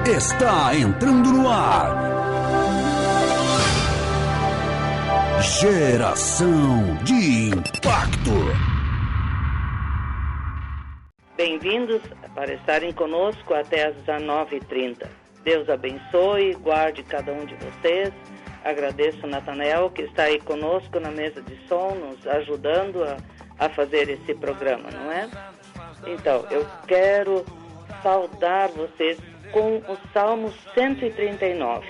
está entrando no ar. Geração de Impacto. Bem-vindos para estarem conosco até às 19h30. Deus abençoe, guarde cada um de vocês. Agradeço o Natanael, que está aí conosco na mesa de som, nos ajudando a fazer esse programa, não é? Então, eu quero saudar vocês com o Salmo 139.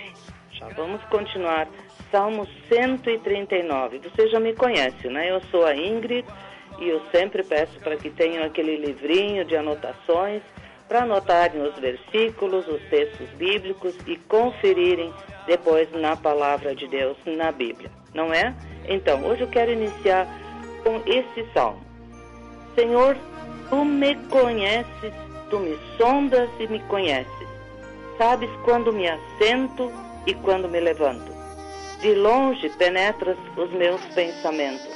Já vamos continuar. Salmo 139. Você já me conhece, né? Eu sou a Ingrid e eu sempre peço para que tenham aquele livrinho de anotações para anotarem os versículos, os textos bíblicos e conferirem depois na palavra de Deus, na Bíblia, não é? Então, hoje eu quero iniciar com esse salmo. Senhor, tu me conheces, tu me sondas e me conheces. Sabes quando me assento e quando me levanto. De longe penetras os meus pensamentos.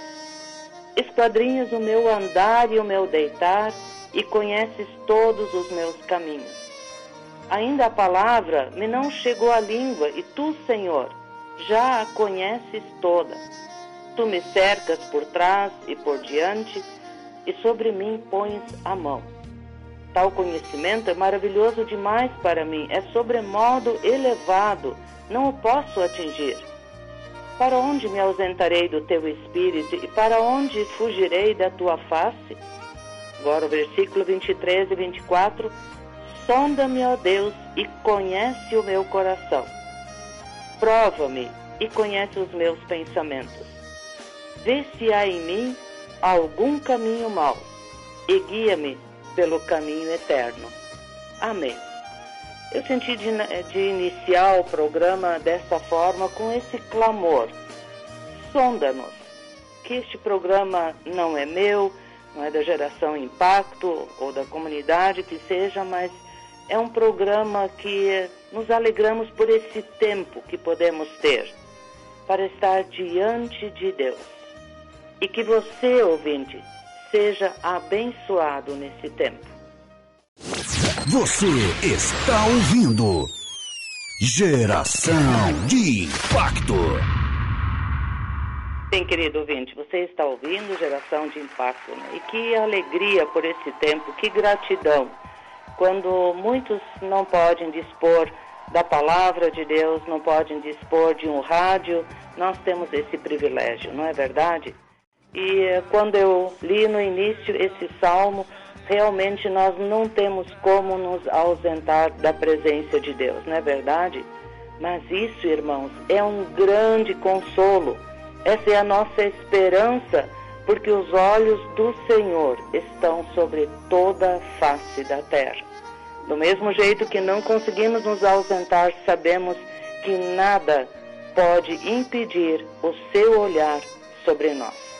Esquadrinhas o meu andar e o meu deitar e conheces todos os meus caminhos. Ainda a palavra me não chegou à língua e tu, Senhor, já a conheces toda. Tu me cercas por trás e por diante e sobre mim pões a mão. Tal conhecimento é maravilhoso demais para mim, é sobremodo elevado, não o posso atingir. Para onde me ausentarei do teu espírito e para onde fugirei da tua face? Agora o versículo 23 e 24. Sonda-me, ó Deus, e conhece o meu coração. Prova-me e conhece os meus pensamentos. Vê se há em mim algum caminho mau e guia-me pelo caminho eterno. Amém. Eu senti de iniciar o programa dessa forma, com esse clamor. Sonda-nos, que este programa não é meu, não é da Geração Impacto ou da comunidade que seja, mas é um programa que nos alegramos por esse tempo que podemos ter para estar diante de Deus. E que você, ouvinte, seja abençoado nesse tempo. Você está ouvindo Geração de Impacto. Bem, querido ouvinte, você está ouvindo Geração de Impacto, né? E que alegria por esse tempo, que gratidão. Quando muitos não podem dispor da palavra de Deus, não podem dispor de um rádio, nós temos esse privilégio, não é verdade? E quando eu li no início esse salmo, realmente nós não temos como nos ausentar da presença de Deus, não é verdade? Mas isso, irmãos, é um grande consolo. Essa é a nossa esperança, porque os olhos do Senhor estão sobre toda a face da terra. Do mesmo jeito que não conseguimos nos ausentar, sabemos que nada pode impedir o seu olhar sobre nós.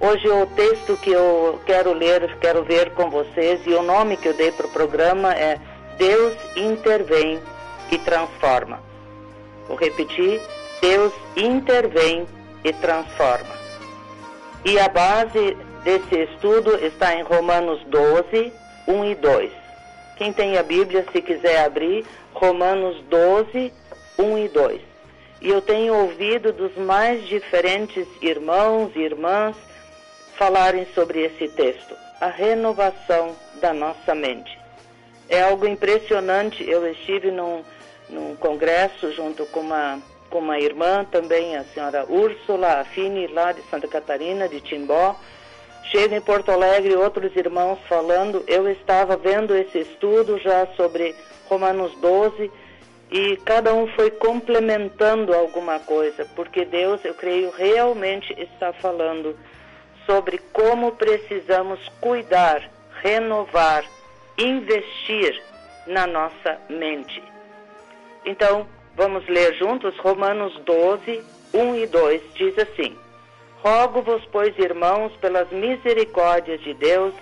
Hoje o texto que eu quero ler, quero ver com vocês, e o nome que eu dei para o programa é Deus intervém e transforma. Vou repetir, Deus intervém e transforma. E a base desse estudo está em Romanos 12, 1 e 2. Quem tem a Bíblia, se quiser abrir, Romanos 12, 1 e 2. E eu tenho ouvido dos mais diferentes irmãos e irmãs falarem sobre esse texto, a renovação da nossa mente. É algo impressionante. Eu estive num congresso junto com uma irmã também, a senhora Úrsula Affini, lá de Santa Catarina, de Timbó. Chego em Porto Alegre, outros irmãos falando. Eu estava vendo esse estudo já sobre Romanos 12 e cada um foi complementando alguma coisa, porque Deus, eu creio, realmente está falando sobre como precisamos cuidar, renovar, investir na nossa mente. Então, vamos ler juntos Romanos 12, 1 e 2, diz assim: Rogo-vos, pois, irmãos, pelas misericórdias de Deus,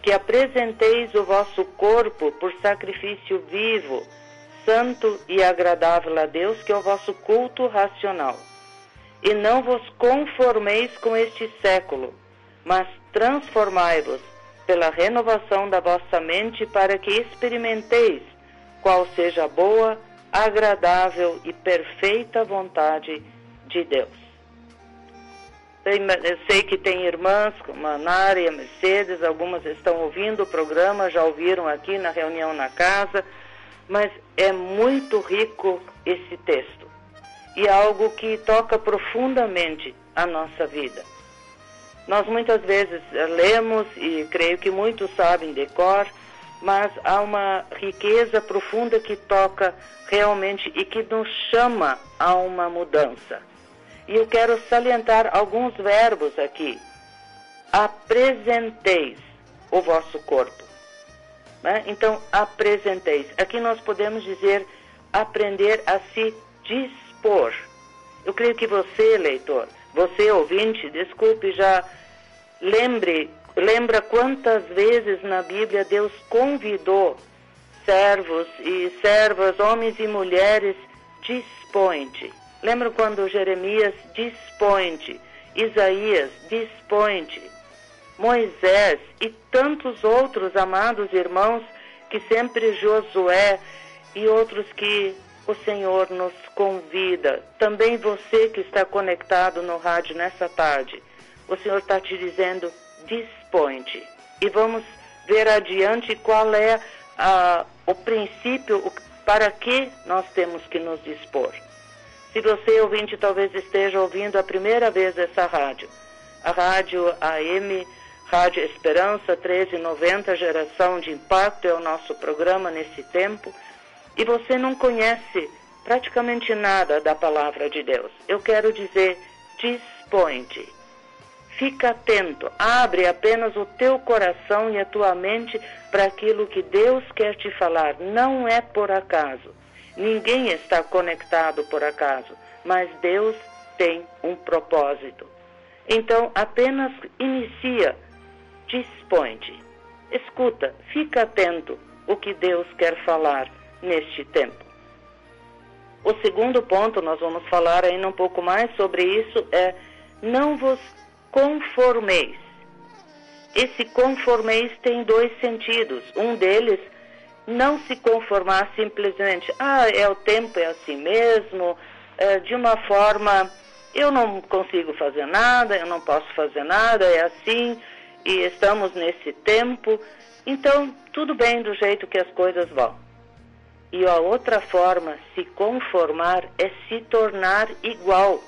que apresenteis o vosso corpo por sacrifício vivo, santo e agradável a Deus, que é o vosso culto racional. E não vos conformeis com este século, mas transformai-vos pela renovação da vossa mente, para que experimenteis qual seja a boa, agradável e perfeita vontade de Deus. Eu sei que tem irmãs como a Nara e a Mercedes, algumas estão ouvindo o programa, já ouviram aqui na reunião na casa, mas é muito rico esse texto e é algo que toca profundamente a nossa vida. Nós muitas vezes lemos, e creio que muitos sabem de cor, mas há uma riqueza profunda que toca realmente e que nos chama a uma mudança. E eu quero salientar alguns verbos aqui. Apresenteis o vosso corpo. Né? Então, apresenteis. Aqui nós podemos dizer aprender a se dispor. Eu creio que você, leitor, você, ouvinte, desculpe, já lembra quantas vezes na Bíblia Deus convidou servos e servas, homens e mulheres, dispõe-te. Lembra quando Jeremias dispõe-te, Isaías dispõe-te, Moisés e tantos outros amados irmãos que sempre Josué e outros que o Senhor nos convida. Também você que está conectado no rádio nessa tarde, o Senhor está te dizendo, dispõe-te. E vamos ver adiante qual é o princípio, para que nós temos que nos dispor. Se você, ouvinte, talvez esteja ouvindo a primeira vez essa rádio, a rádio AM, Rádio Esperança 1390, Geração de Impacto, é o nosso programa nesse tempo, e você não conhece praticamente nada da Palavra de Deus. Eu quero dizer, dispõe-te. Fica atento, abre apenas o teu coração e a tua mente para aquilo que Deus quer te falar. Não é por acaso. Ninguém está conectado por acaso, mas Deus tem um propósito. Então, apenas inicia, dispõe-te. Escuta, fica atento o que Deus quer falar neste tempo. O segundo ponto, nós vamos falar ainda um pouco mais sobre isso, é não vos conformeis. Esse conformeis tem dois sentidos. Um deles, não se conformar simplesmente, é o tempo, é assim mesmo, de uma forma, eu não consigo fazer nada, eu não posso fazer nada, é assim, e estamos nesse tempo, então tudo bem do jeito que as coisas vão. E a outra forma, se conformar, é se tornar igual.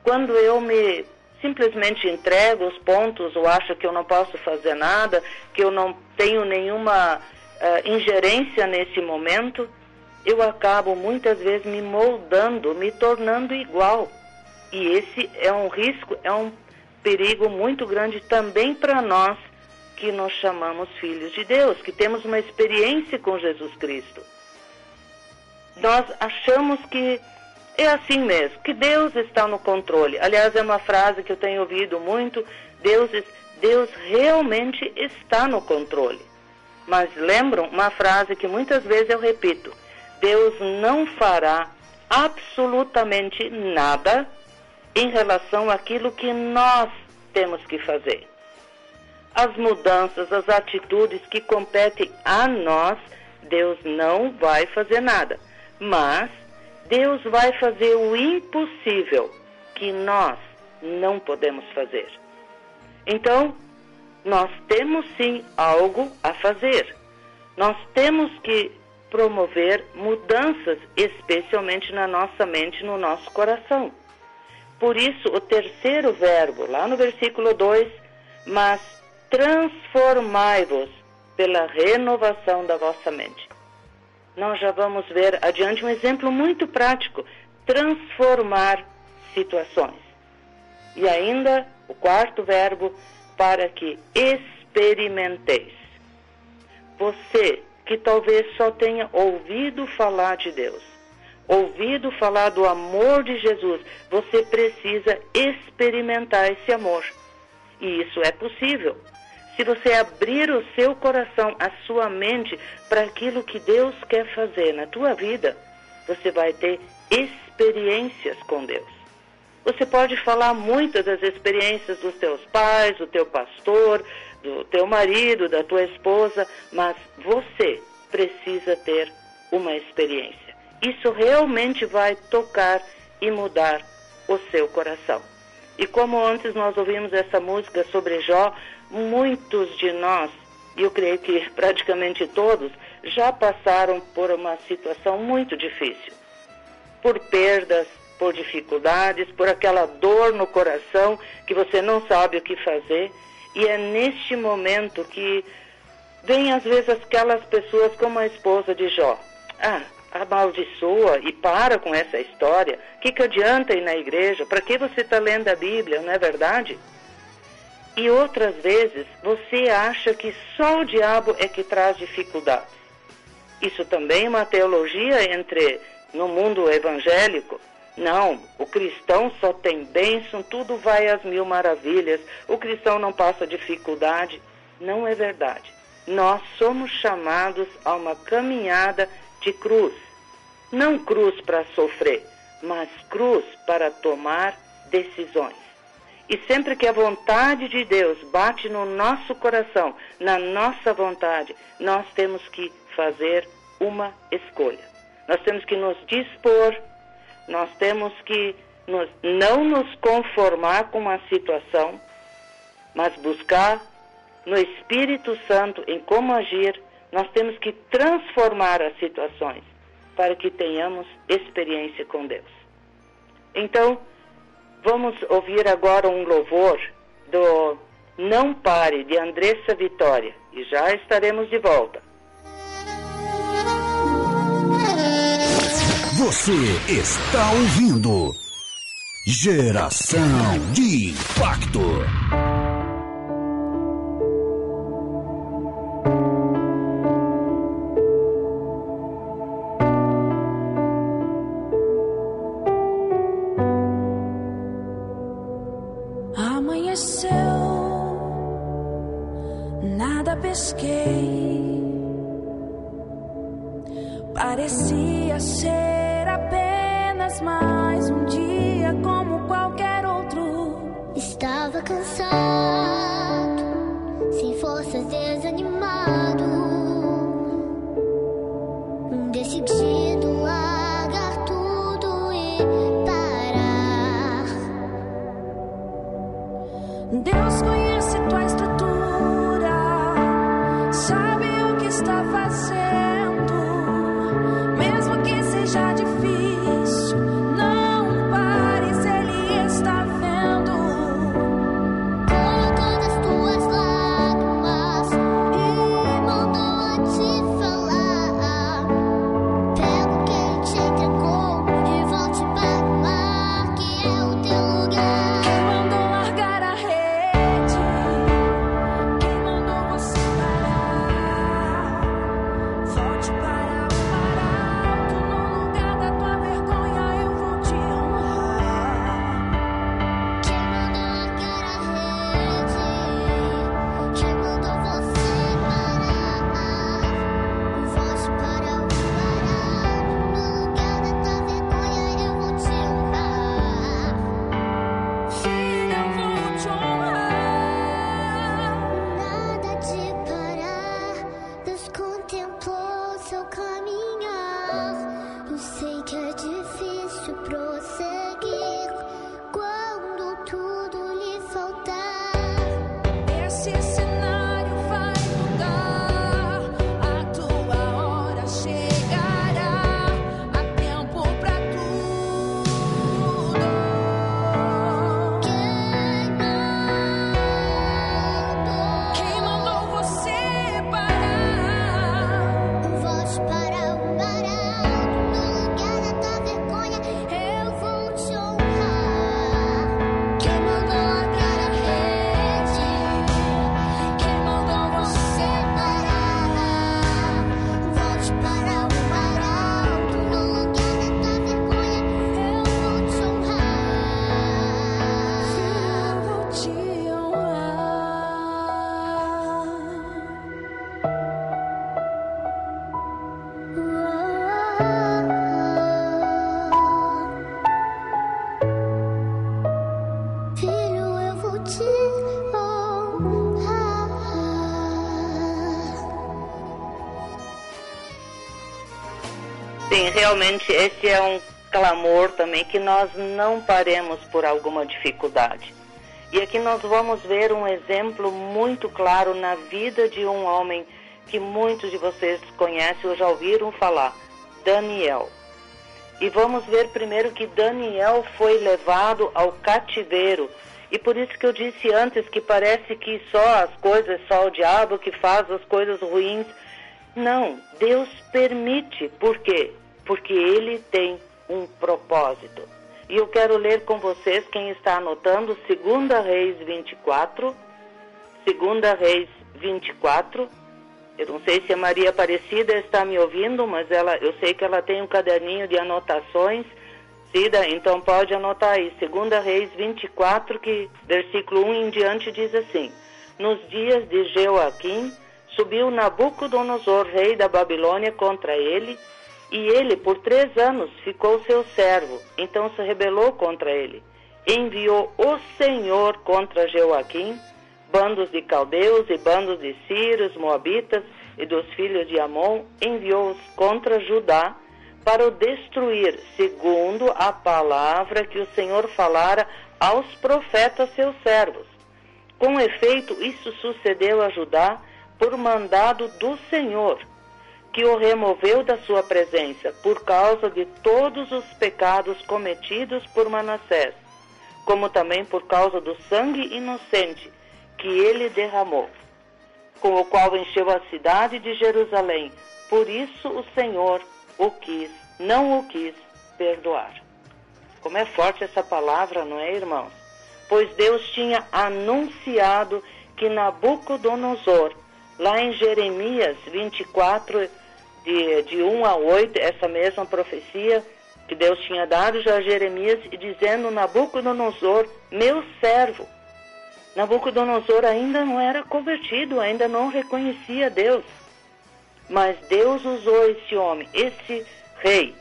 Quando eu me simplesmente entrego os pontos, ou acho que eu não posso fazer nada, que eu não tenho nenhuma ingerência nesse momento, eu acabo muitas vezes me moldando, me tornando igual. E esse é um risco, é um perigo muito grande também para nós que nos chamamos filhos de Deus, que temos uma experiência com Jesus Cristo. Nós achamos que é assim mesmo, que Deus está no controle. Aliás, é uma frase que eu tenho ouvido muito, Deus realmente está no controle. Mas lembram uma frase que muitas vezes eu repito, Deus não fará absolutamente nada em relação àquilo que nós temos que fazer. As mudanças, as atitudes que competem a nós, Deus não vai fazer nada. Mas Deus vai fazer o impossível que nós não podemos fazer. Então, nós temos sim algo a fazer. Nós temos que promover mudanças, especialmente na nossa mente, no nosso coração. Por isso, o terceiro verbo, lá no versículo 2, mas transformai-vos pela renovação da vossa mente. Nós já vamos ver adiante um exemplo muito prático, transformar situações. E ainda, o quarto verbo, para que experimenteis. Você que talvez só tenha ouvido falar de Deus, ouvido falar do amor de Jesus, você precisa experimentar esse amor. E isso é possível. Se você abrir o seu coração, a sua mente, para aquilo que Deus quer fazer na tua vida, você vai ter experiências com Deus. Você pode falar muitas das experiências dos teus pais, do teu pastor, do teu marido, da tua esposa, mas você precisa ter uma experiência. Isso realmente vai tocar e mudar o seu coração. E como antes nós ouvimos essa música sobre Jó, muitos de nós, e eu creio que praticamente todos, já passaram por uma situação muito difícil. Por perdas, por dificuldades, por aquela dor no coração que você não sabe o que fazer. E é neste momento que vem às vezes aquelas pessoas como a esposa de Jó. Amaldiçoa e para com essa história. O que adianta ir na igreja? Para que você está lendo a Bíblia, não é verdade? E outras vezes você acha que só o diabo é que traz dificuldades. Isso também é uma teologia no mundo evangélico. Não, o cristão só tem bênção, tudo vai às mil maravilhas, o cristão não passa dificuldade. Não é verdade. Nós somos chamados a uma caminhada de cruz. Não cruz para sofrer, mas cruz para tomar decisões. E sempre que a vontade de Deus bate no nosso coração, na nossa vontade, nós temos que fazer uma escolha. Nós temos que nos dispor, nós temos que não nos conformar com uma situação, mas buscar no Espírito Santo em como agir. Nós temos que transformar as situações para que tenhamos experiência com Deus. Então, vamos ouvir agora um louvor do Não Pare, de Andressa Vitória, e já estaremos de volta. Você está ouvindo Geração de Impacto. Amanheceu, nada pesquei, parecia ser apenas mais um dia como qualquer outro. Estava cansado, sem forças, desanimado, decidido a largar tudo e parar. Deus conhece tua estrutura, sabe o que está fazendo, mesmo que seja difícil, não pares, Ele está vendo. Colocou nas tuas lágrimas e mandou a te falar. Pega o que Ele te entregou e volte para o mar, que é o teu lugar. Quem mandou largar a rede? Quem mandou você parar? Volte para o mar alto, no lugar da tua vergonha eu vou te honrar. Quem mandou largar a rede? Quem mandou você parar? Volte para o mar alto, no lugar da tua vergonha eu vou te honrar. Filho, eu vou te honrar. Nada de parar, Deus contemplou seu caminhar. Eu sei que é difícil prosseguir quando tudo lhe faltar. Esse cenário vai mudar, a tua hora chegará, há tempo pra tudo. Quem mandou você parar? Volte para o mar alto, no lugar da tua vergonha eu vou te honrar. Quem mandou largar a rede? Quem mandou você parar? Volte para o mar alto, no lugar da tua vergonha eu vou te honrar. Eu vou te honrar. Sim, realmente esse é um clamor também, que nós não paremos por alguma dificuldade. E aqui nós vamos ver um exemplo muito claro na vida de um homem que muitos de vocês conhecem ou já ouviram falar, Daniel. E vamos ver primeiro que Daniel foi levado ao cativeiro. E por isso que eu disse antes que parece que só o diabo que faz as coisas ruins. Não, Deus permite. Por quê? Porque Ele tem um propósito. E eu quero ler com vocês, quem está anotando, 2 Reis 24. 2 Reis 24. Eu não sei se a Maria Aparecida está me ouvindo, mas eu sei que ela tem um caderninho de anotações. Cida, então pode anotar aí. 2 Reis 24, que versículo 1 em diante diz assim: Nos dias de Jeoaquim, subiu Nabucodonosor, rei da Babilônia, contra ele, e ele por 3 anos ficou seu servo. Então se rebelou contra ele. Enviou o Senhor contra Jeoaquim bandos de caldeus e bandos de sírios, moabitas e dos filhos de Amon, enviou-os contra Judá para o destruir, segundo a palavra que o Senhor falara aos profetas seus servos. Com efeito, isso sucedeu a Judá por mandado do Senhor, que o removeu da sua presença, por causa de todos os pecados cometidos por Manassés, como também por causa do sangue inocente que ele derramou, com o qual encheu a cidade de Jerusalém. Por isso o Senhor não o quis perdoar. Como é forte essa palavra, não é, irmãos? Pois Deus tinha anunciado que Nabucodonosor, lá em Jeremias 24, de 1 a 8, essa mesma profecia que Deus tinha dado já a Jeremias, e dizendo: Nabucodonosor, meu servo. Nabucodonosor ainda não era convertido, ainda não reconhecia Deus. Mas Deus usou esse homem, esse rei,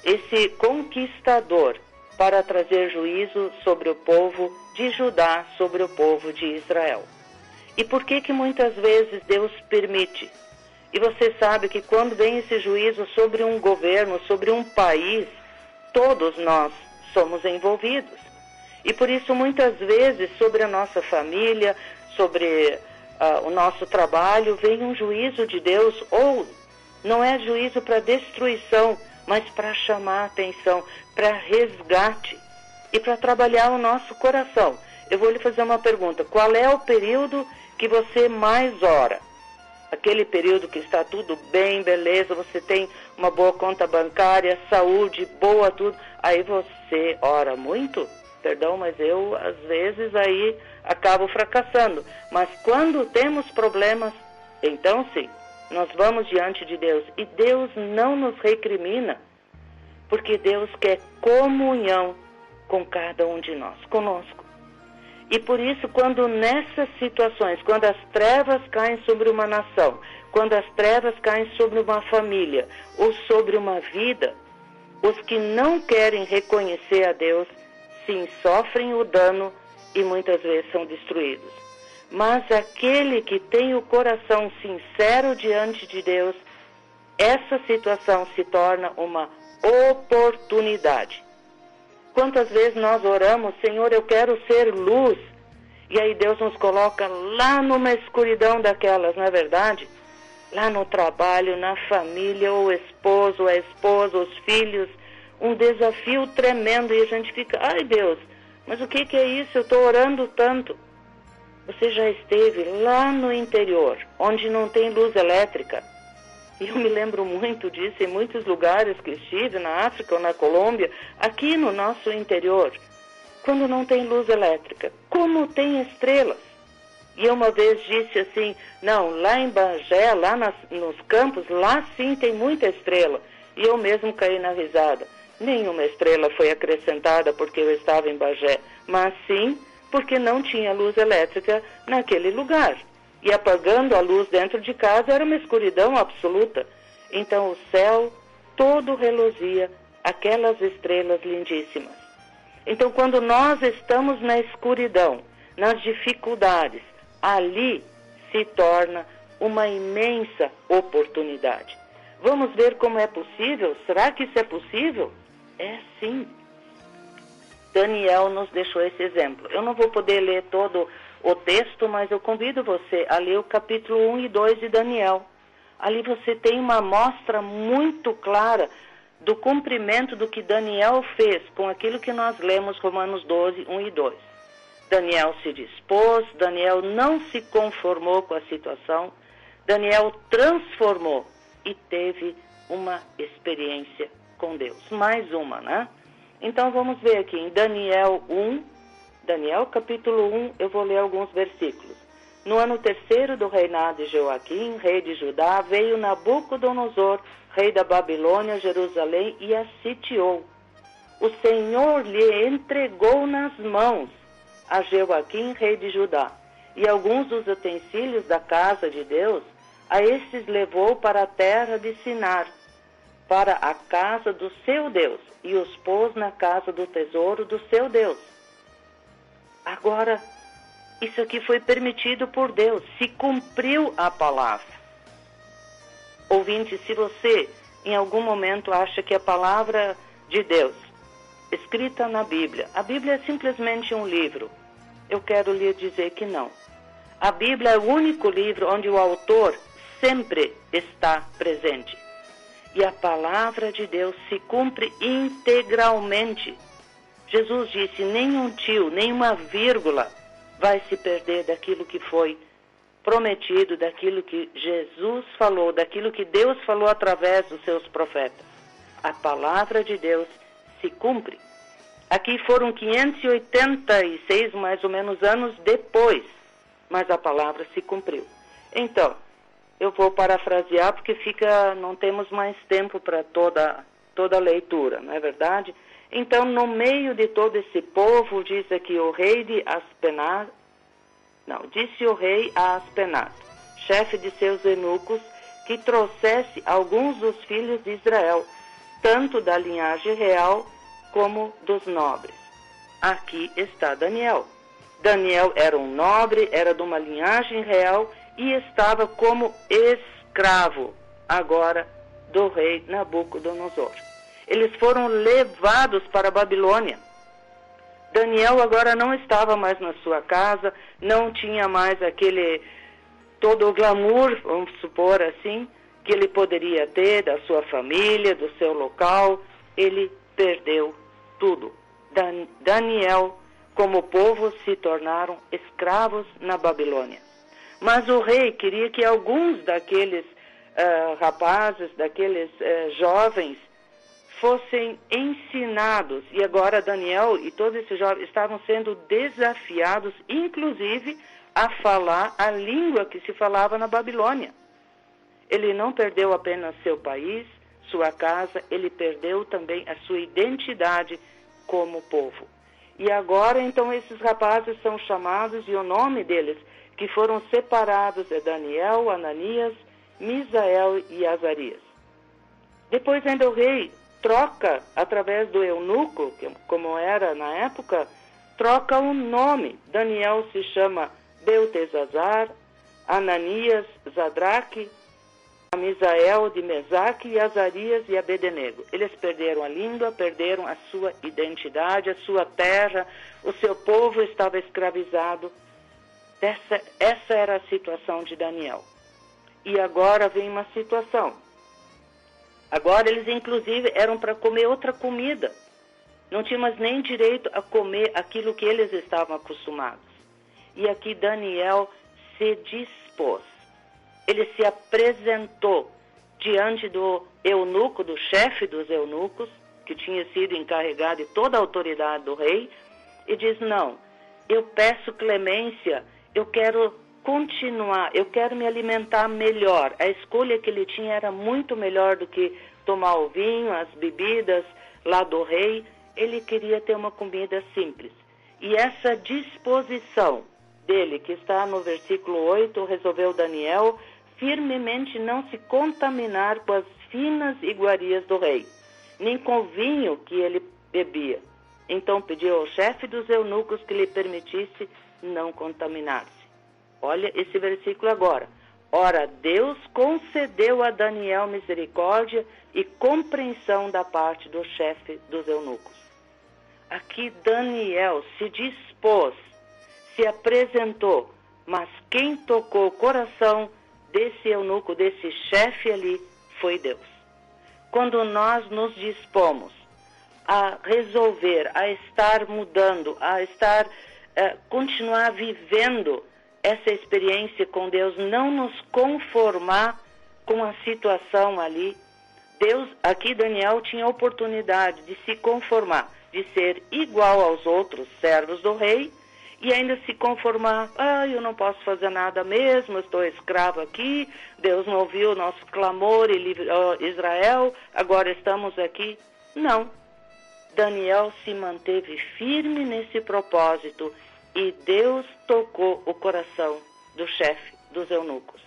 esse conquistador, para trazer juízo sobre o povo de Judá, sobre o povo de Israel. E por que muitas vezes Deus permite? E você sabe que quando vem esse juízo sobre um governo, sobre um país, todos nós somos envolvidos. E por isso, muitas vezes, sobre a nossa família, sobre o nosso trabalho, vem um juízo de Deus, ou não é juízo para destruição, mas para chamar a atenção, para resgate e para trabalhar o nosso coração. Eu vou lhe fazer uma pergunta: qual é o período que você mais ora? Aquele período que está tudo bem, beleza, você tem uma boa conta bancária, saúde, boa tudo, aí você ora muito? Perdão, mas eu, às vezes, aí acabo fracassando. Mas quando temos problemas, então sim, nós vamos diante de Deus. E Deus não nos recrimina, porque Deus quer comunhão com cada um de nós, conosco. E por isso, quando nessas situações, quando as trevas caem sobre uma nação, quando as trevas caem sobre uma família ou sobre uma vida, os que não querem reconhecer a Deus, sim, sofrem o dano e muitas vezes são destruídos. Mas aquele que tem o coração sincero diante de Deus, essa situação se torna uma oportunidade. Quantas vezes nós oramos: Senhor, eu quero ser luz, e aí Deus nos coloca lá numa escuridão daquelas, não é verdade? Lá no trabalho, na família, o esposo, a esposa, os filhos, um desafio tremendo, e a gente fica: ai Deus, mas o que é isso? Eu estou orando tanto. Você já esteve lá no interior, onde não tem luz elétrica? E eu me lembro muito disso em muitos lugares que estive, na África ou na Colômbia, aqui no nosso interior, quando não tem luz elétrica. Como tem estrelas? E eu uma vez disse assim: não, lá em Bagé, lá nos campos, lá sim tem muita estrela. E eu mesmo caí na risada. Nenhuma estrela foi acrescentada porque eu estava em Bagé, mas sim porque não tinha luz elétrica naquele lugar. E apagando a luz dentro de casa era uma escuridão absoluta. Então o céu todo reluzia, aquelas estrelas lindíssimas. Então quando nós estamos na escuridão, nas dificuldades, ali se torna uma imensa oportunidade. Vamos ver como é possível? Será que isso é possível? É sim. Daniel nos deixou esse exemplo. Eu não vou poder ler todo o texto, mas eu convido você a ler o capítulo 1 e 2 de Daniel. Ali você tem uma amostra muito clara do cumprimento do que Daniel fez com aquilo que nós lemos, Romanos 12, 1 e 2. Daniel se dispôs, Daniel não se conformou com a situação, Daniel transformou e teve uma experiência com Deus. Mais uma, né? Então vamos ver aqui em Daniel 1, Daniel capítulo 1, eu vou ler alguns versículos. No ano 3º do reinado de Joaquim, rei de Judá, veio Nabucodonosor, rei da Babilônia, Jerusalém, e a sitiou. O Senhor lhe entregou nas mãos a Joaquim, rei de Judá, e alguns dos utensílios da casa de Deus, a estes levou para a terra de Sinar, para a casa do seu Deus, e os pôs na casa do tesouro do seu Deus. Agora, isso aqui foi permitido por Deus, se cumpriu a palavra. Ouvinte, se você em algum momento acha que a palavra de Deus, escrita na Bíblia, a Bíblia é simplesmente um livro, eu quero lhe dizer que não. A Bíblia é o único livro onde o autor sempre está presente. E a palavra de Deus se cumpre integralmente. Jesus disse, nenhum tio, nenhuma vírgula vai se perder daquilo que foi prometido, daquilo que Jesus falou, daquilo que Deus falou através dos seus profetas. A palavra de Deus se cumpre. Aqui foram 586, mais ou menos, anos depois, mas a palavra se cumpriu. Então, eu vou parafrasear porque não temos mais tempo para toda a leitura, não é verdade? Então, no meio de todo esse povo, diz aqui o rei de Aspenaz, disse o rei a Aspenaz, chefe de seus eunucos, que trouxesse alguns dos filhos de Israel, tanto da linhagem real como dos nobres. Aqui está Daniel. Daniel era um nobre, era de uma linhagem real e estava como escravo, agora, do rei Nabucodonosor. Eles foram levados para a Babilônia. Daniel agora não estava mais na sua casa, não tinha mais todo o glamour, vamos supor assim, que ele poderia ter da sua família, do seu local. Ele perdeu tudo. Daniel, como o povo, se tornaram escravos na Babilônia. Mas o rei queria que alguns daqueles rapazes, daqueles jovens, fossem ensinados. E agora Daniel e todos esses jovens estavam sendo desafiados, inclusive, a falar a língua que se falava na Babilônia. Ele não perdeu apenas seu país, sua casa, ele perdeu também a sua identidade como povo. E agora, então, esses rapazes são chamados, e o nome deles, que foram separados, é Daniel, Ananias, Misael e Azarias. Depois ainda o rei troca, através do eunuco, como era na época, troca o nome. Daniel se chama Beltesazar, Ananias, Zadraque, Misael de Mesaque e Azarias e Abednego. Eles perderam a língua, perderam a sua identidade, a sua terra, o seu povo estava escravizado. Essa era a situação de Daniel. E agora vem uma situação. Agora eles, inclusive, eram para comer outra comida. Não tinham mais nem direito a comer aquilo que eles estavam acostumados. E aqui Daniel se dispôs. Ele se apresentou diante do eunuco, do chefe dos eunucos, que tinha sido encarregado de toda a autoridade do rei, e diz, não, eu peço clemência, eu quero continuar, eu quero me alimentar melhor. A escolha que ele tinha era muito melhor do que tomar o vinho, as bebidas lá do rei. Ele queria ter uma comida simples. E essa disposição dele, que está no versículo 8, resolveu Daniel firmemente não se contaminar com as finas iguarias do rei, nem com o vinho que ele bebia. Então pediu ao chefe dos eunucos que lhe permitisse não contaminar-se. Olha esse versículo agora. Ora, Deus concedeu a Daniel misericórdia e compreensão da parte do chefe dos eunucos. Aqui Daniel se dispôs, se apresentou, mas quem tocou o coração desse eunuco, desse chefe ali, foi Deus. Quando nós nos dispomos a resolver, a estar mudando, a estar, continuar vivendo essa experiência com Deus, não nos conformar com a situação ali, Deus, aqui Daniel tinha a oportunidade de se conformar, de ser igual aos outros servos do rei, e ainda se conformar, eu não posso fazer nada mesmo, estou escravo aqui, Deus não ouviu o nosso clamor e livrou Israel, agora estamos aqui. Não. Daniel se manteve firme nesse propósito e Deus tocou o coração do chefe dos eunucos.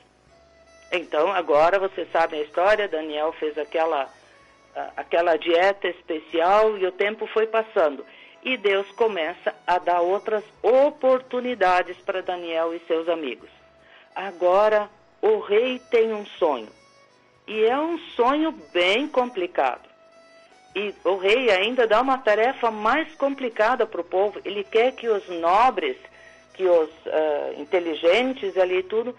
Então, agora você sabe a história, Daniel fez aquela dieta especial e o tempo foi passando. E Deus começa a dar outras oportunidades para Daniel e seus amigos. Agora, o rei tem um sonho. E é um sonho bem complicado. E o rei ainda dá uma tarefa mais complicada para o povo. Ele quer que os nobres, que os inteligentes ali e tudo,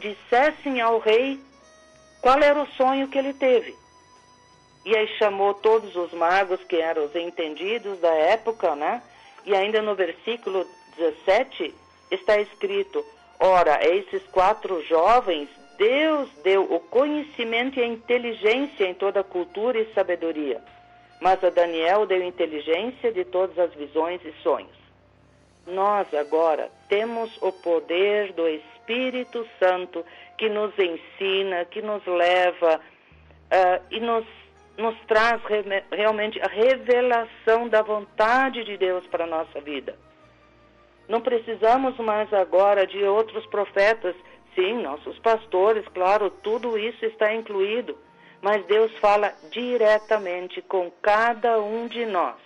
dissessem ao rei qual era o sonho que ele teve. E aí chamou todos os magos, que eram os entendidos da época, né? E ainda no versículo 17 está escrito, ora, a esses 4 jovens, Deus deu o conhecimento e a inteligência em toda a cultura e sabedoria. Mas a Daniel deu inteligência de todas as visões e sonhos. Nós agora temos o poder do Espírito Santo que nos ensina, que nos leva e nos traz realmente a revelação da vontade de Deus para a nossa vida. Não precisamos mais agora de outros profetas, sim, nossos pastores, claro, tudo isso está incluído, mas Deus fala diretamente com cada um de nós.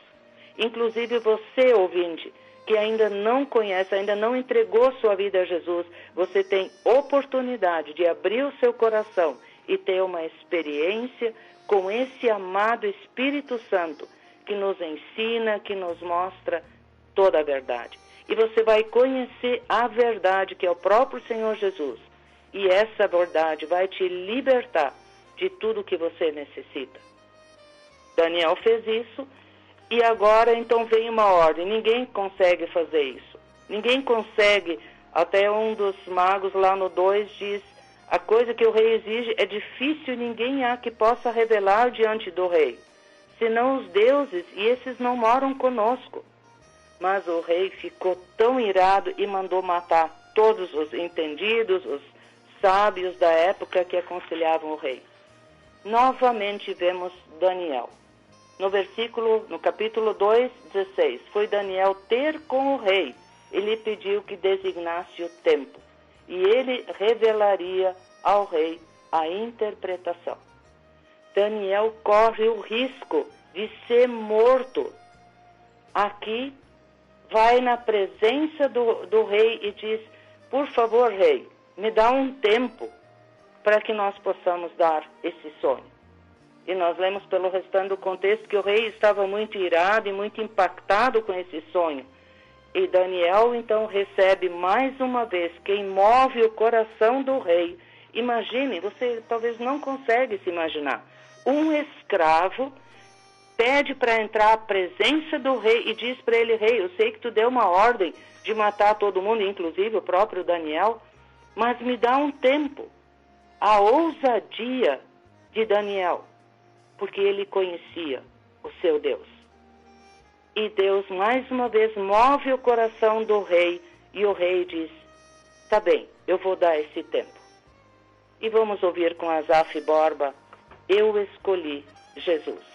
Inclusive você, ouvinte, que ainda não conhece, ainda não entregou sua vida a Jesus, você tem oportunidade de abrir o seu coração e ter uma experiência com esse amado Espírito Santo que nos ensina, que nos mostra toda a verdade. E você vai conhecer a verdade que é o próprio Senhor Jesus. E essa verdade vai te libertar de tudo que você necessita. Daniel fez isso e agora então vem uma ordem. Ninguém consegue fazer isso. Ninguém consegue, até um dos magos lá no 2 diz, a coisa que o rei exige é difícil, ninguém há que possa revelar diante do rei, senão os deuses, e esses não moram conosco. Mas o rei ficou tão irado e mandou matar todos os entendidos, os sábios da época que aconselhavam o rei. Novamente vemos Daniel. No capítulo 2, 16, foi Daniel ter com o rei, ele pediu que designasse o tempo. E ele revelaria ao rei a interpretação. Daniel corre o risco de ser morto. Aqui, vai na presença do rei e diz, por favor, rei, me dá um tempo para que nós possamos dar esse sonho. E nós lemos pelo restante do contexto que o rei estava muito irado e muito impactado com esse sonho. E Daniel, então, recebe mais uma vez quem move o coração do rei. Imagine, você talvez não consegue se imaginar. Um escravo pede para entrar à presença do rei e diz para ele, rei, eu sei que tu deu uma ordem de matar todo mundo, inclusive o próprio Daniel, mas me dá um tempo. A ousadia de Daniel, porque ele conhecia o seu Deus. E Deus, mais uma vez, move o coração do rei. E o rei diz, tá bem, eu vou dar esse tempo. E vamos ouvir com Asaf Borba, eu escolhi Jesus.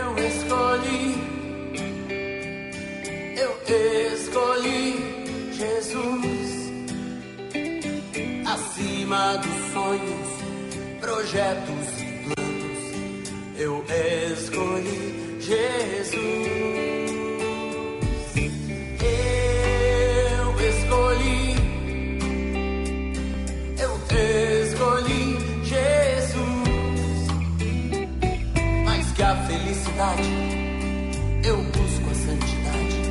Eu Jesus, acima dos sonhos, projetos e planos, eu escolhi Jesus. Eu escolhi Jesus, mais que a felicidade, eu busco a santidade,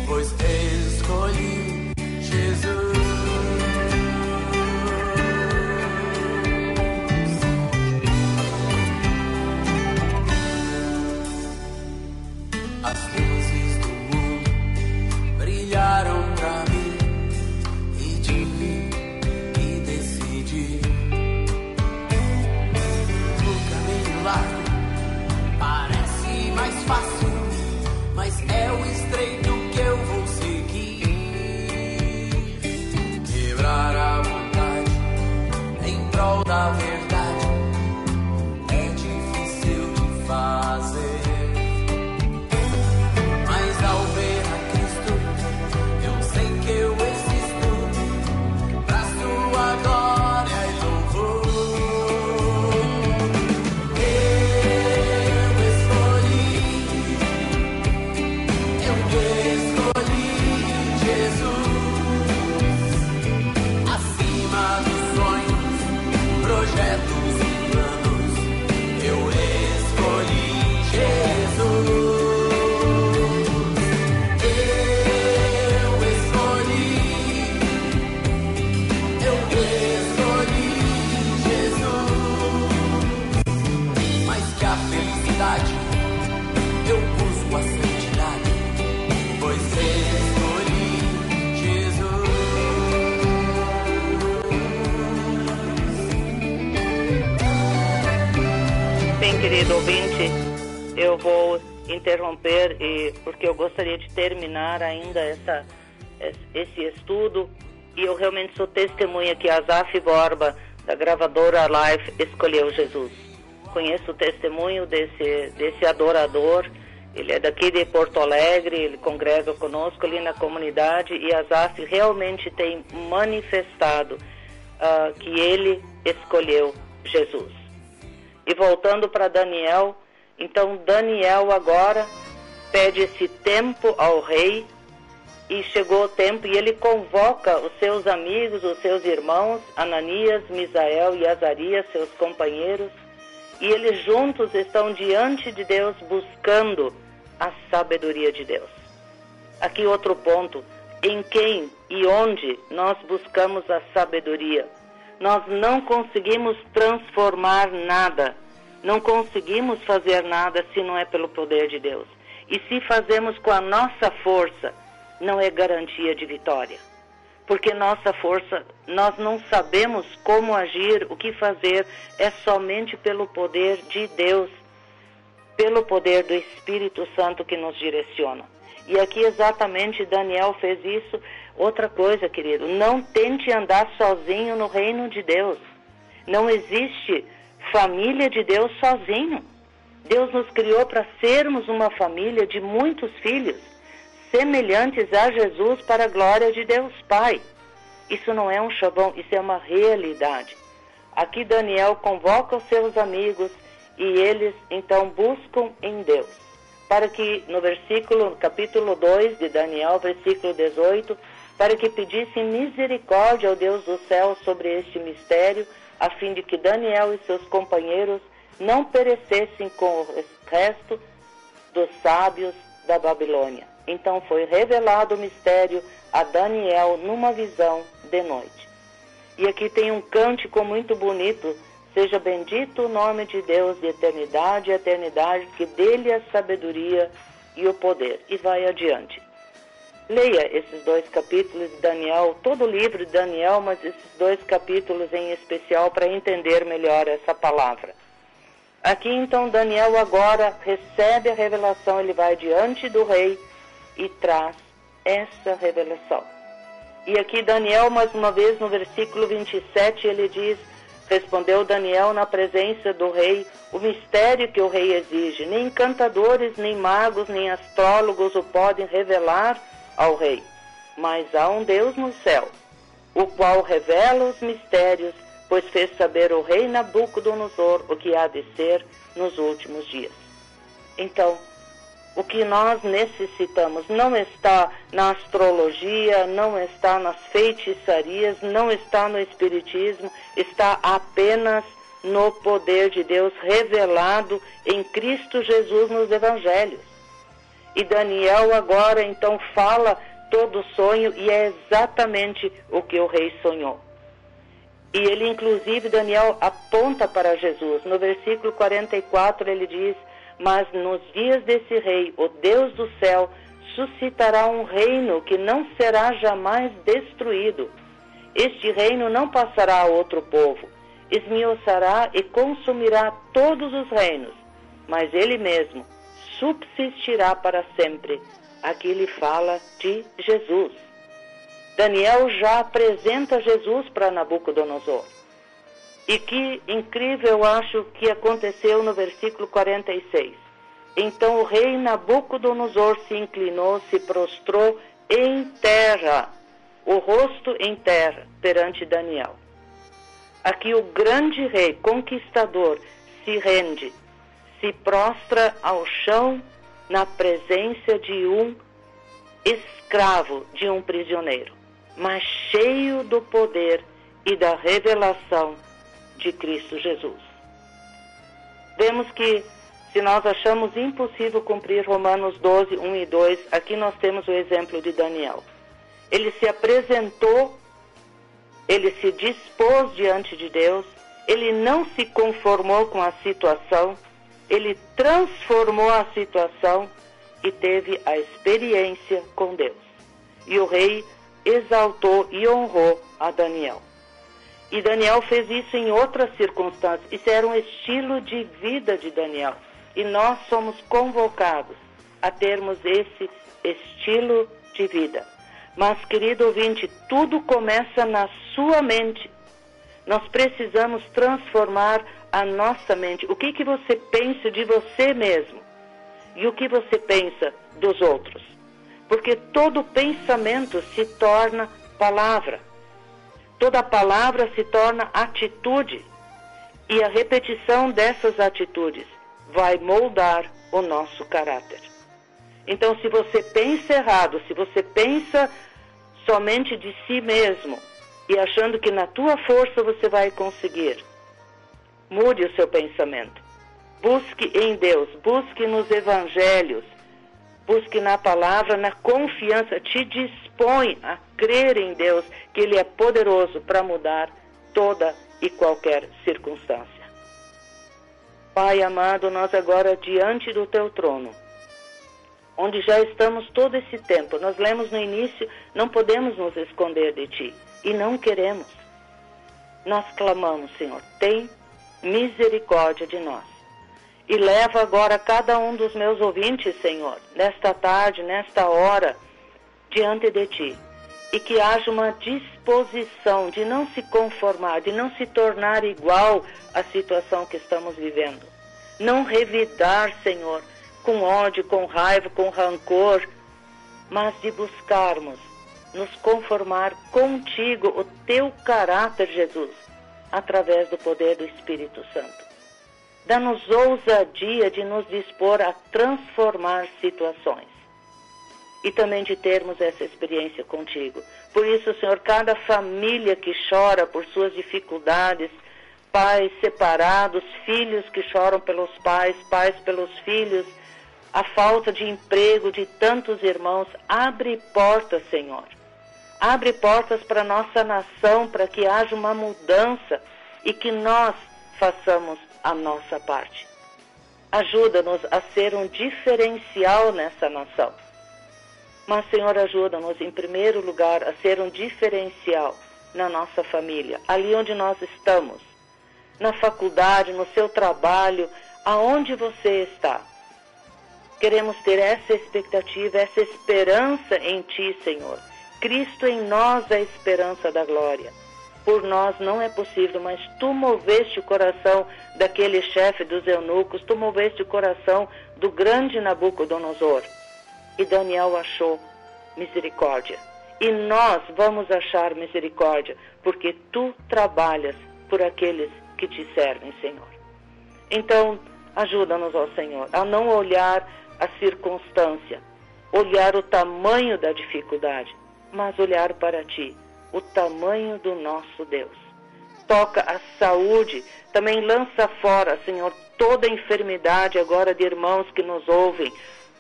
pois escolhi Jesus. As luzes do mundo brilharam pra mim e de mim que decidi. O caminho largo parece mais fácil, mas é o estreito que eu vou seguir. Quebrar a vontade em prol da verdade é difícil de fazer. Mas ao ver a Cristo, eu sei que eu existo pra sua glória e louvor. Eu escolhi Jesus, acima dos sonhos, projetos e planos, eu escolhi Jesus. Eu busco a santidade, pois escolhi Jesus. Bem, querido ouvinte, eu vou interromper porque eu gostaria de terminar ainda esse estudo, e eu realmente sou testemunha que Asaf Borba, da gravadora Life, escolheu Jesus. Conheço o testemunho desse adorador. Ele é daqui de Porto Alegre, ele congrega conosco ali na comunidade, e Asaf realmente tem manifestado que ele escolheu Jesus. E voltando para Daniel, então Daniel agora pede esse tempo ao rei, e chegou o tempo, e ele convoca os seus amigos, os seus irmãos, Ananias, Misael e Azarias, seus companheiros, e eles juntos estão diante de Deus buscando a sabedoria de Deus. Aqui outro ponto, em quem e onde nós buscamos a sabedoria. Nós não conseguimos transformar nada, não conseguimos fazer nada se não é pelo poder de Deus. E se fazemos com a nossa força, não é garantia de vitória. Porque nossa força, nós não sabemos como agir, o que fazer, é somente pelo poder de Deus, pelo poder do Espírito Santo que nos direciona. E aqui exatamente Daniel fez isso. Outra coisa, querido, não tente andar sozinho no reino de Deus. Não existe família de Deus sozinho. Deus nos criou para sermos uma família de muitos filhos, semelhantes a Jesus para a glória de Deus Pai. Isso não é um chavão, isso é uma realidade. Aqui Daniel convoca os seus amigos e eles então buscam em Deus, para que no capítulo 2 de Daniel, versículo 18, para que pedissem misericórdia ao Deus do céu sobre este mistério, a fim de que Daniel e seus companheiros não perecessem com o resto dos sábios da Babilônia. Então foi revelado o mistério a Daniel numa visão de noite. E aqui tem um cântico muito bonito: seja bendito o nome de Deus de eternidade a eternidade, que dele a sabedoria e o poder. E vai adiante. Leia esses 2 capítulos de Daniel, todo o livro de Daniel, mas esses 2 capítulos em especial, para entender melhor essa palavra. Aqui então Daniel agora recebe a revelação, ele vai diante do rei e traz essa revelação. E aqui Daniel, mais uma vez, no versículo 27, ele diz: respondeu Daniel na presença do rei o mistério que o rei exige. Nem encantadores, nem magos, nem astrólogos o podem revelar ao rei. mas há um Deus no céu, o qual revela os mistérios, pois fez saber o rei Nabucodonosor o que há de ser nos últimos dias. Então, o que nós necessitamos não está na astrologia, não está nas feitiçarias, não está no espiritismo, está apenas no poder de Deus revelado em Cristo Jesus nos evangelhos. E Daniel agora então fala todo o sonho e é exatamente o que o rei sonhou. E ele inclusive, Daniel, aponta para Jesus. No versículo 44 ele diz: mas nos dias desse rei, o Deus do céu suscitará um reino que não será jamais destruído. Este reino não passará a outro povo, esmiuçará e consumirá todos os reinos, mas ele mesmo subsistirá para sempre. Aqui ele fala de Jesus. Daniel já apresenta Jesus para Nabucodonosor. E que incrível, eu acho, que aconteceu no versículo 46. Então o rei Nabucodonosor se inclinou, se prostrou em terra, o rosto em terra, perante Daniel. Aqui o grande rei, conquistador, se rende, se prostra ao chão na presença de um escravo, de um prisioneiro, mas cheio do poder e da revelação de Cristo Jesus. Vemos que se nós achamos impossível cumprir Romanos 12, 1 e 2, aqui nós temos o exemplo de Daniel. Ele se apresentou, ele se dispôs diante de Deus, ele não se conformou com a situação, ele transformou a situação e teve a experiência com Deus. E o rei exaltou e honrou a Daniel. E Daniel fez isso em outras circunstâncias. Isso era um estilo de vida de Daniel. E nós somos convocados a termos esse estilo de vida. Mas, querido ouvinte, tudo começa na sua mente. Nós precisamos transformar a nossa mente. O que você pensa de você mesmo? E o que você pensa dos outros? Porque todo pensamento se torna palavra. Toda palavra se torna atitude, e a repetição dessas atitudes vai moldar o nosso caráter. Então, se você pensa errado, se você pensa somente de si mesmo, e achando que na tua força você vai conseguir, mude o seu pensamento. Busque em Deus, busque nos evangelhos, busque na palavra, na confiança, te dispõe a crer em Deus, que Ele é poderoso para mudar toda e qualquer circunstância. Pai amado, nós agora diante do Teu trono, onde já estamos todo esse tempo, nós lemos no início, não podemos nos esconder de Ti, e não queremos. Nós clamamos, Senhor, tem misericórdia de nós. E leva agora cada um dos meus ouvintes, Senhor, nesta tarde, nesta hora, diante de Ti. E que haja uma disposição de não se conformar, de não se tornar igual à situação que estamos vivendo. Não revidar, Senhor, com ódio, com raiva, com rancor, mas de buscarmos nos conformar contigo, o Teu caráter, Jesus, através do poder do Espírito Santo. Dá-nos ousadia de nos dispor a transformar situações e também de termos essa experiência contigo. Por isso, Senhor, cada família que chora por suas dificuldades, pais separados, filhos que choram pelos pais, pais pelos filhos, a falta de emprego de tantos irmãos, abre portas, Senhor. Abre portas para a nossa nação, para que haja uma mudança e que nós façamos a nossa parte. Ajuda-nos a ser um diferencial nessa nação. Mas, Senhor, ajuda-nos, em primeiro lugar, a ser um diferencial na nossa família, ali onde nós estamos, na faculdade, no seu trabalho, aonde você está. Queremos ter essa expectativa, essa esperança em Ti, Senhor. Cristo em nós é a esperança da glória. Por nós não é possível, mas Tu moveste o coração daquele chefe dos eunucos, Tu moveste o coração do grande Nabucodonosor. E Daniel achou misericórdia. e nós vamos achar misericórdia, porque tu trabalhas por aqueles que te servem, Senhor. Então, ajuda-nos, ó Senhor, a não olhar a circunstância, olhar o tamanho da dificuldade, mas olhar para ti, o tamanho do nosso Deus. Toca a saúde, também lança fora, Senhor, toda enfermidade agora de irmãos que nos ouvem,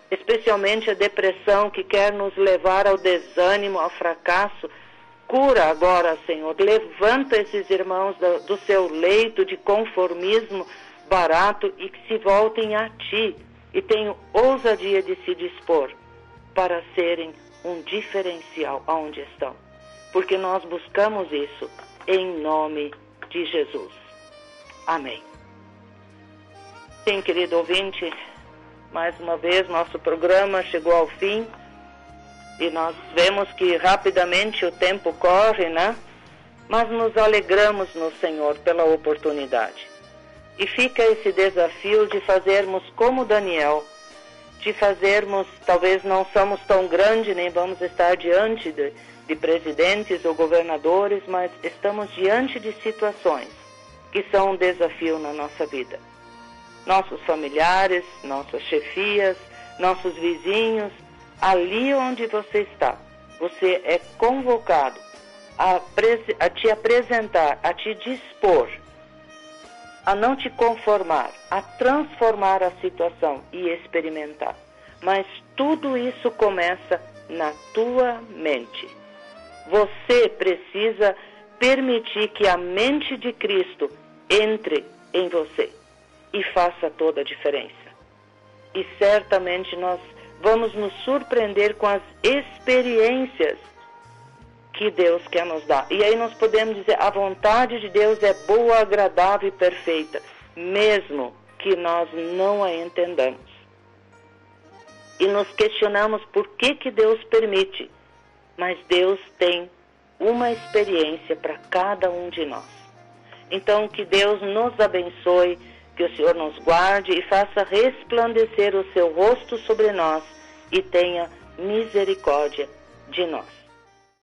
especialmente a depressão que quer nos levar ao desânimo, ao fracasso. Cura agora, Senhor, levanta esses irmãos do seu leito de conformismo barato e que se voltem a ti e tenham ousadia de se dispor para serem um diferencial aonde estão. Porque nós buscamos isso em nome de Jesus. Amém. Sim, querido ouvinte, mais uma vez nosso programa chegou ao fim e nós vemos que rapidamente o tempo corre, né? Mas nos alegramos no Senhor pela oportunidade. E fica esse desafio de fazermos como Daniel, de fazermos, talvez não somos tão grandes, nem vamos estar diante de presidentes ou governadores, mas estamos diante de situações que são um desafio na nossa vida. Nossos familiares, nossas chefias, nossos vizinhos, ali onde você está, você é convocado a te apresentar, a te dispor, a não te conformar, a transformar a situação e experimentar. Mas tudo isso começa na tua mente. Você precisa permitir que a mente de Cristo entre em você e faça toda a diferença. E certamente nós vamos nos surpreender com as experiências que Deus quer nos dar. E aí nós podemos dizer, a vontade de Deus é boa, agradável e perfeita, mesmo que nós não a entendamos. E nos questionamos por que Deus permite, mas Deus tem uma experiência para cada um de nós. Então, que Deus nos abençoe, que o Senhor nos guarde e faça resplandecer o seu rosto sobre nós e tenha misericórdia de nós.